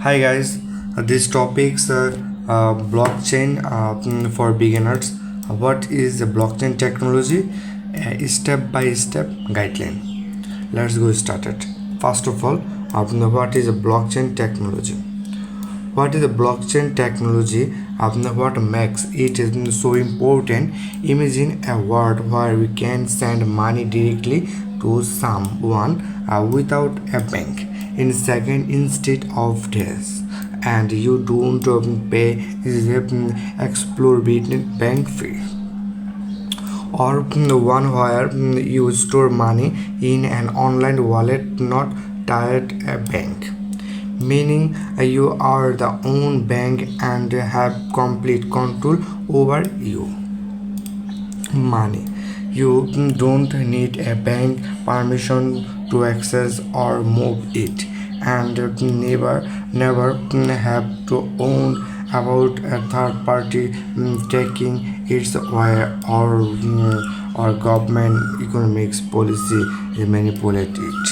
Hi guys, this topics blockchain for beginners. What is the blockchain technology? A step by step guideline. Let's go started. First of all, what is a blockchain technology? What is a blockchain technology? What makes it so important? Imagine a world where we can send money directly to someone without a bank in second instead of days, and you don't pay exorbitant bank fee, or one where you store money in an online wallet not tied a bank, meaning you are the own bank and have complete control over you money. You don't need a bank permission to access or move it, and never have to own about a third party taking its way, or government economics policy manipulate it.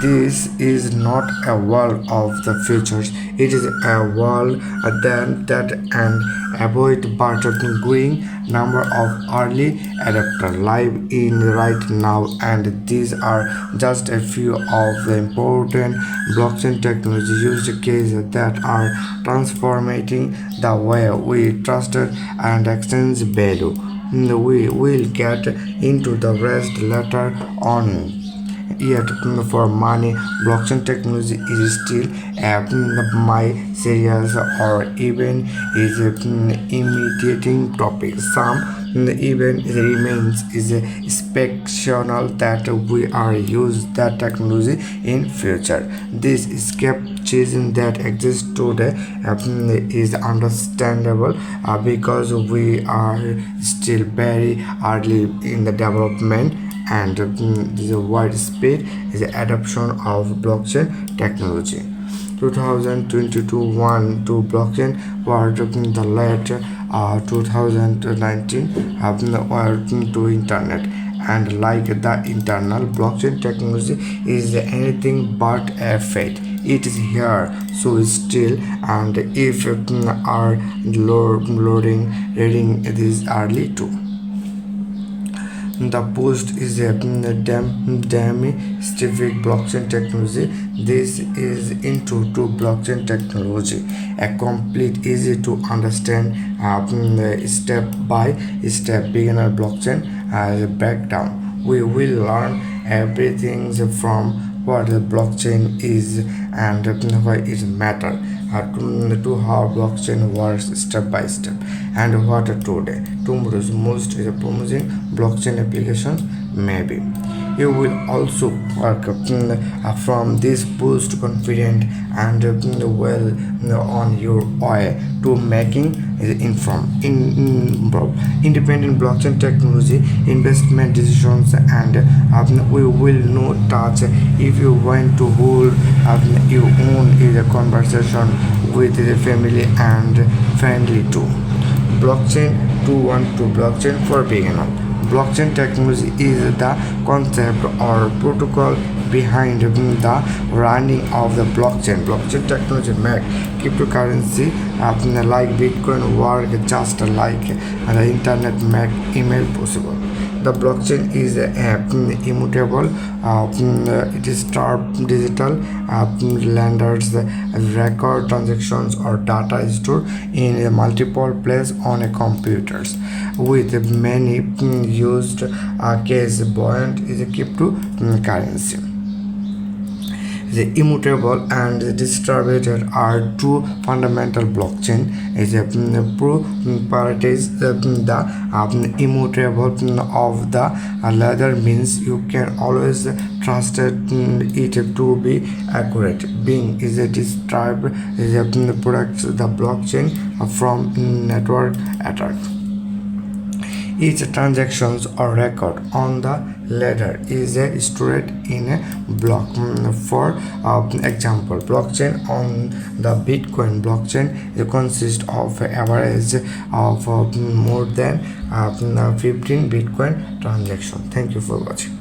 This is not a world of the futures. It is a world that and avoid but growing number of early adopters live in right now, and these are just a few of the important blockchain technology use cases that are transforming the way we trust and exchange value. We will get into the rest later on. Yet, for money, blockchain technology is still my serious or even is imitating topic. Some even remains is expectational that we are use that technology in future. This skepticism that exists today is understandable because we are still very early in the development and the widespread is the adoption of blockchain technology. 2022 to blockchain were the late 2019 were to internet, and like the internal blockchain technology is anything but a fate. It is here, so still, and if are reading this early too. The post is a demi-specific blockchain technology. This is into blockchain technology, a complete, easy to understand step by step beginner blockchain breakdown. We will learn everything from what the blockchain is and why it matters, to how blockchain works step by step, and what today tomorrow's most is promising blockchain applications maybe. You will also work from this boost confident and well on your way to making independent blockchain technology investment decisions, and we will not touch if you want to hold your own is a conversation with the family and friendly too. Blockchain 212 blockchain for beginner. Blockchain technology is the concept or protocol behind the running of the blockchain. Blockchain technology make cryptocurrency like Bitcoin work just like the internet make email possible. The blockchain is immutable. It is digital lenders record transactions or data stored in multiple places on a computers. With many used case buoyant is a cryptocurrency. The immutable and the distributed are two fundamental blockchain. Is a properties the immutable of the latter means you can always trust it to be accurate. Being is a distributed is a protects the blockchain from network attack. Each transactions or record on the ledger is stored in a block. For example, blockchain on the Bitcoin blockchain consists of an average of more than 15 Bitcoin transactions. Thank you for watching.